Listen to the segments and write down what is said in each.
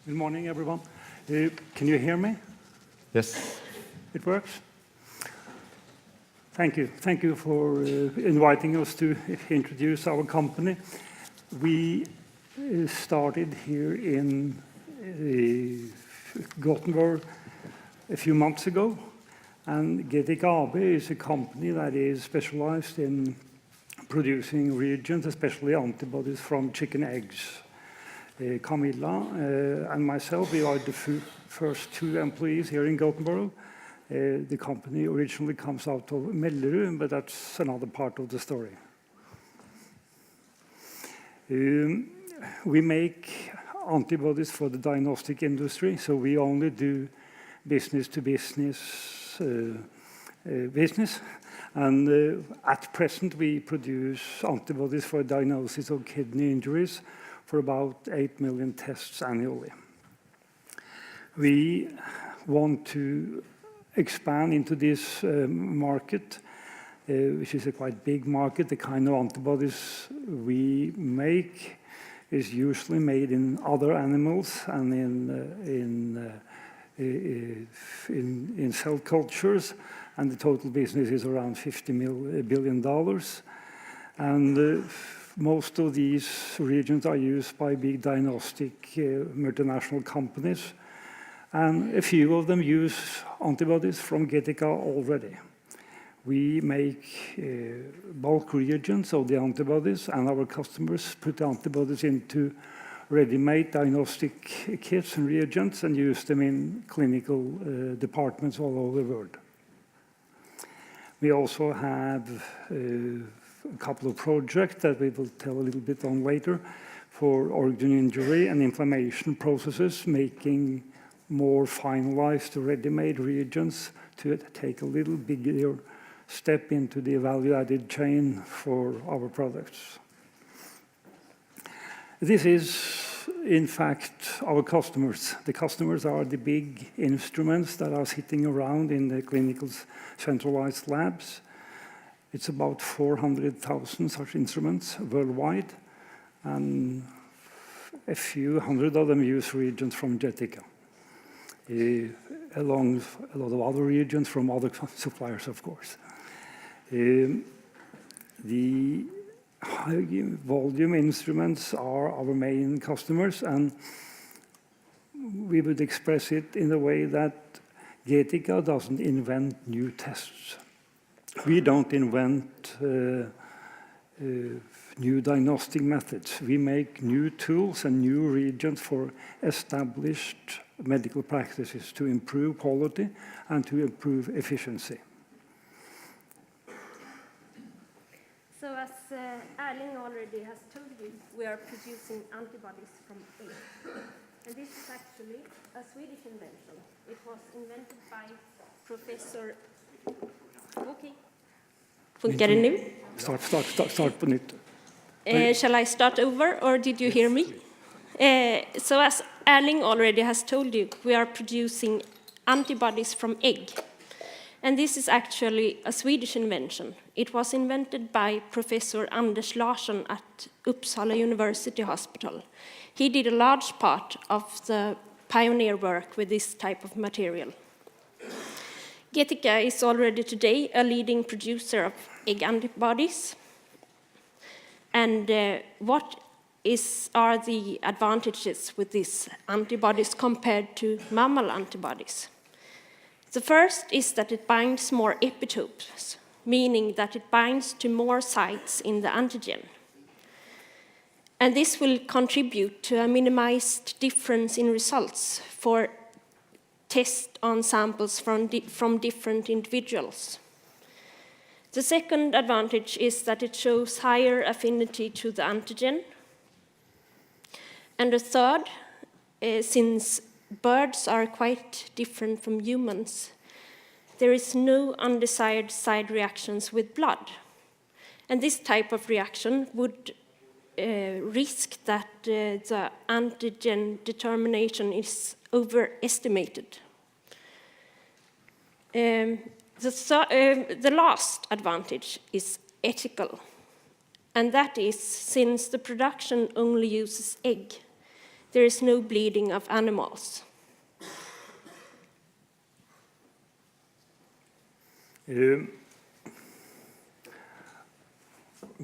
Good morning, everyone. Can you hear me? Yes. It works? Thank you. Thank you for inviting us to introduce our company. We started here in Gothenburg a few months ago, and Getica AB is a company that is specialized in producing reagents, especially antibodies from chicken eggs. Camilla and myself, we are the first two employees here in Gothenburg. The company originally comes out of Mellerud, but that's another part of the story. We make antibodies for the diagnostic industry, so we only do business-to-business business. And at present, we produce antibodies for diagnosis of kidney injuries for about 8 million tests annually. We want to expand into this market, which is a quite big market. The kind of antibodies we make is usually made in other animals and in cell cultures, and the total business is around $50 billion. And most of these reagents are used by big diagnostic multinational companies, and a few of them use antibodies from Getica already. We make bulk reagents of the antibodies, and our customers put the antibodies into ready-made diagnostic kits and reagents and use them in clinical departments all over the world. We also have a couple of projects that we will tell a little bit on later for organ injury and inflammation processes, making more finalized ready-made reagents to take a little bigger step into the value-added chain for our products. This is, in fact, our customers. The customers are the big instruments that are sitting around in the clinical centralized labs. It's about 400,000 such instruments worldwide, and a few hundred of them use reagents from Getica, along with a lot of other reagents from other suppliers, of course. The high volume instruments are our main customers, and we would express it in a way that Getica doesn't invent new tests. We don't invent new diagnostic methods. We make new tools and new reagents for established medical practices to improve quality and to improve efficiency. So as Erling already has told you, we are producing antibodies from egg. And this is actually a Swedish invention. It was invented by Professor... Okay. Funkar det nu? Start på nytt. Shall I start over, or did you hear me? So as Erling already has told you, we are producing antibodies from egg. And this is actually a Swedish invention. It was invented by Professor Anders Larsson at Uppsala University Hospital. He did a large part of the pioneer work with this type of material. Getica is already today a leading producer of egg antibodies. And what are the advantages with these antibodies compared to mammal antibodies? The first is that it binds more epitopes, meaning that it binds to more sites in the antigen. And this will contribute to a minimized difference in results for tests on samples from different individuals. The second advantage is that it shows higher affinity to the antigen. And the third, since birds are quite different from humans, there is no undesired side reactions with blood. And this type of reaction would risk that the antigen determination is overestimated. The last advantage is ethical, and that is since the production only uses egg, there is no bleeding of animals.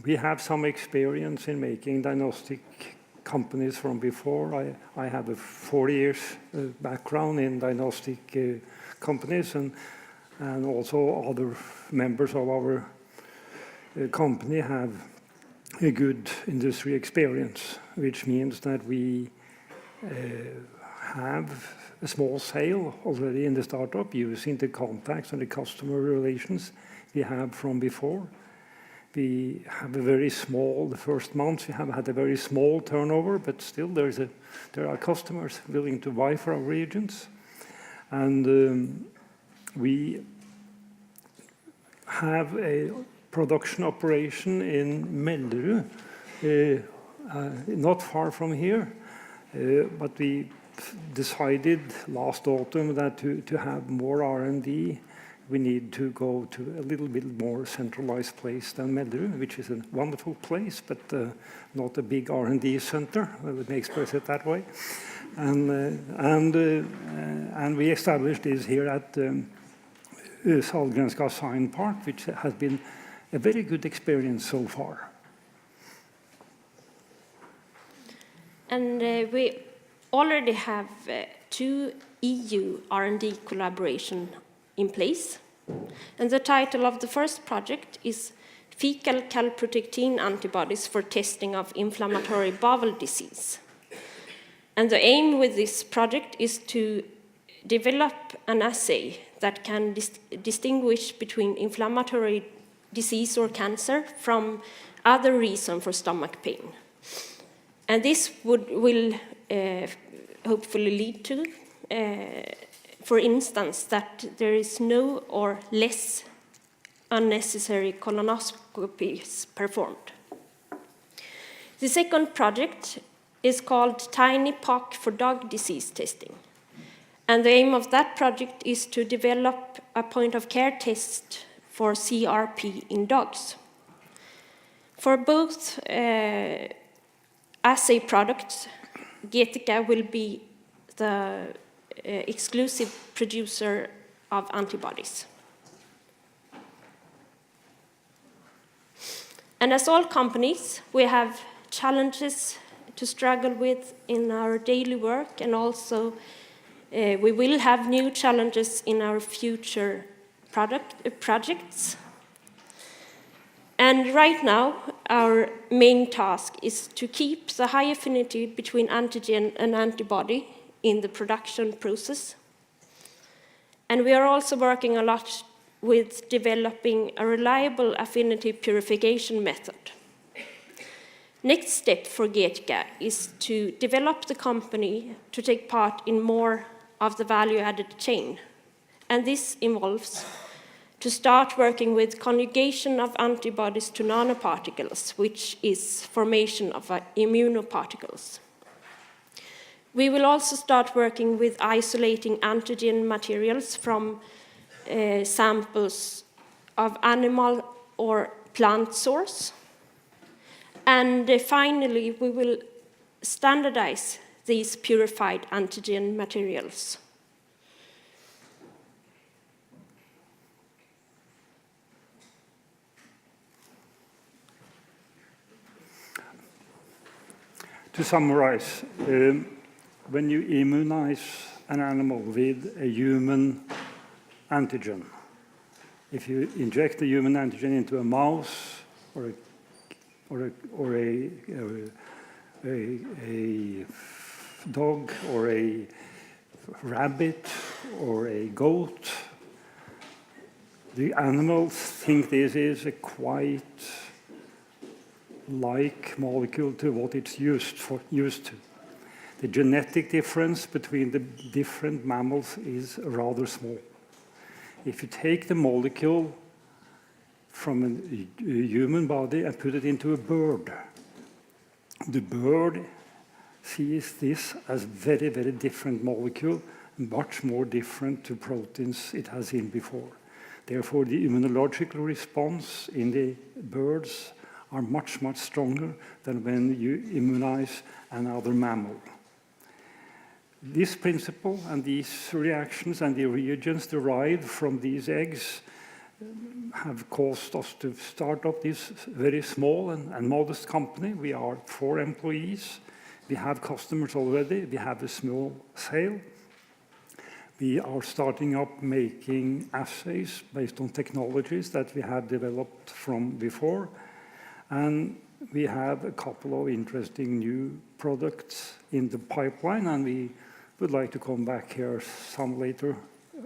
We have some experience in making diagnostic companies from before. I have a 40 years background in diagnostic companies, and also other members of our company have a good industry experience, which means that we have a small sale already in the startup using the contacts and the customer relations we have from before. We have a very small, the first months we have had a very small turnover, but still there are customers willing to buy for our reagents. And we have a production operation in Mellerud, not far from here, but we decided last autumn that to have more R&D, we need to go to a little bit more centralized place than Mellerud, which is a wonderful place, but not a big R&D center. Let me express it that way. And we established this here at Sahlgrenska Science Park, which has been a very good experience so far. And we already have 2 EU R&D collaboration in place. And the title of the first project is Fecal calprotectin antibodies for testing of inflammatory bowel disease. And the aim with this project is to develop an assay that can distinguish between inflammatory disease or cancer from other reasons for stomach pain. And this will hopefully lead to, for instance, that there is no or less unnecessary colonoscopies performed. The second project is called Tiny Pock for dog disease testing. And the aim of that project is to develop a point-of-care test for CRP in dogs. For both assay products, Getica will be the exclusive producer of antibodies. And as all companies, we have challenges to struggle with in our daily work, and also we will have new challenges in our future projects. And right now, our main task is to keep the high affinity between antigen and antibody in the production process. And we are also working a lot with developing a reliable affinity purification method. Next step for Getica is to develop the company to take part in more of the value-added chain. And this involves to start working with conjugation of antibodies to nanoparticles, which is formation of immunoparticles. We will also start working with isolating antigen materials from samples of animal or plant source. And finally, we will standardize these purified antigen materials. To summarize, when you immunize an animal with a human antigen, if you inject the human antigen into a mouse or a dog or a rabbit or a goat, the animals think this is a quite like molecule to what it's used to. The genetic difference between the different mammals is rather small. If you take the molecule from a human body and put it into a bird, the bird sees this as very, very different molecule, much more different to proteins it has seen before. Therefore, the immunological response in the birds are much, much stronger than when you immunize another mammal. this principle and these reactions and the reagents derived from these eggs have caused us to start up this very small and modest company. We are 4 employees. We have customers already. We have a small sale. We are starting up making assays based on technologies that we have developed from before. And we have a couple of interesting new products in the pipeline, and we would like to come back here some later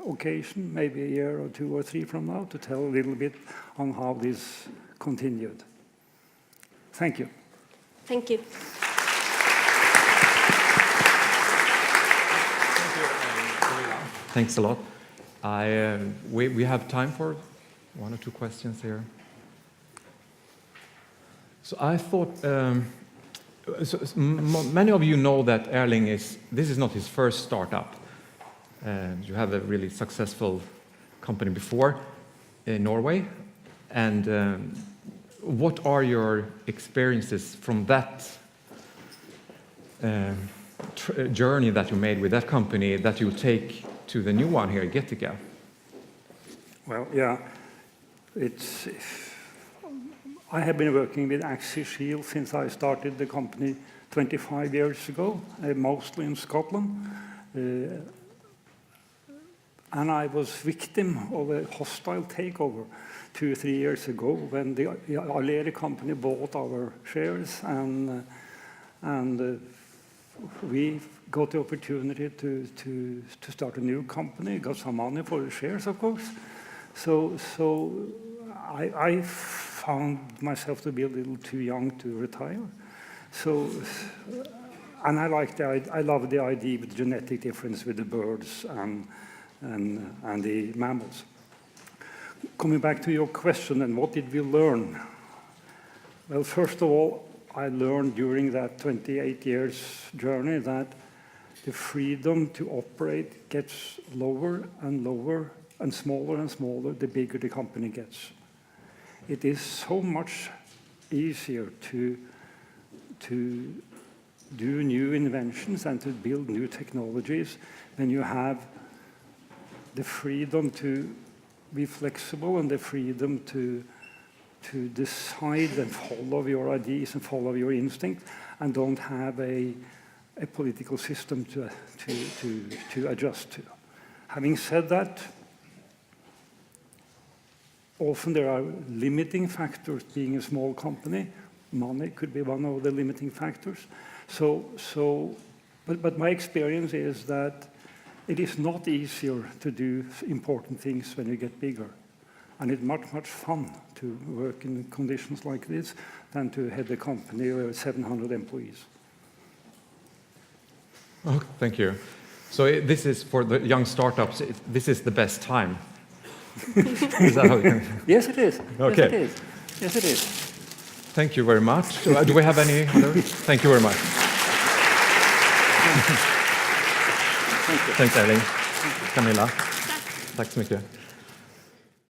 occasion, maybe a year or 2 or 3 from now, to tell a little bit on how this continued. Thank you. Thank you. Thanks a lot. We have time for 1 or 2 questions here. So I thought, many of you know that Erling this is not his first startup. You have a really successful company before in Norway. And what are your experiences from that journey that you made with that company that you take to the new one here, Getica? Well, yeah, I have been working with Axis Shield since I started the company 25 years ago, mostly in Scotland. And I was victim of a hostile takeover 2 or 3 years ago when the Aleris company bought our shares, and we got the opportunity to start a new company, got some money for the shares, of course. So I found myself to be a little too young to retire. And I love the idea with the genetic difference with the birds and the mammals. Coming back to your question, and what did we learn? Well, first of all, I learned during that 28 years journey that the freedom to operate gets lower and lower and smaller the bigger the company gets. It is so much easier to do new inventions and to build new technologies when you have the freedom to be flexible and the freedom to decide and follow your ideas and follow your instinct, and don't have a political system to adjust to. Having said that, often there are limiting factors being a small company. Money could be one of the limiting factors. But my experience is that it is not easier to do important things when you get bigger. And it's much fun to work in conditions like this than to head a company with 700 employees. Oh, thank you. So this is for the young startups, this is the best time. Is that how you can... Yes, it is. Okay. Yes, it is. Yes, it is. Thank you very much. Do we have any other? Thank you very much. Thank you. Thanks, Erling. Camilla. Tack så mycket.